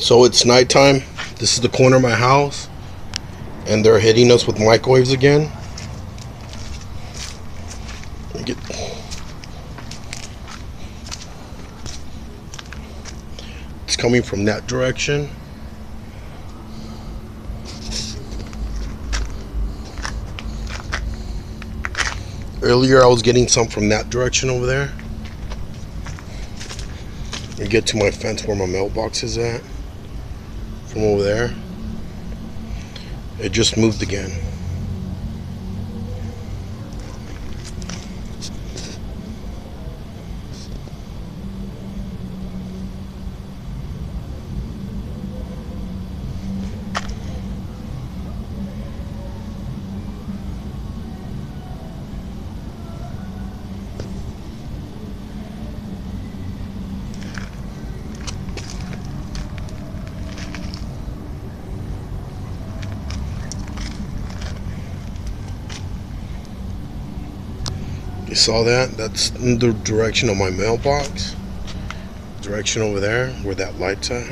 So it's nighttime. This is the corner of my house, and they're hitting us with microwaves again. It's coming from that direction. Earlier I was getting some from that direction over there. And get to my fence where my mailbox is at. From over there. It just moved again. You saw that? That's in the direction of my mailbox. Direction over there where that light's at.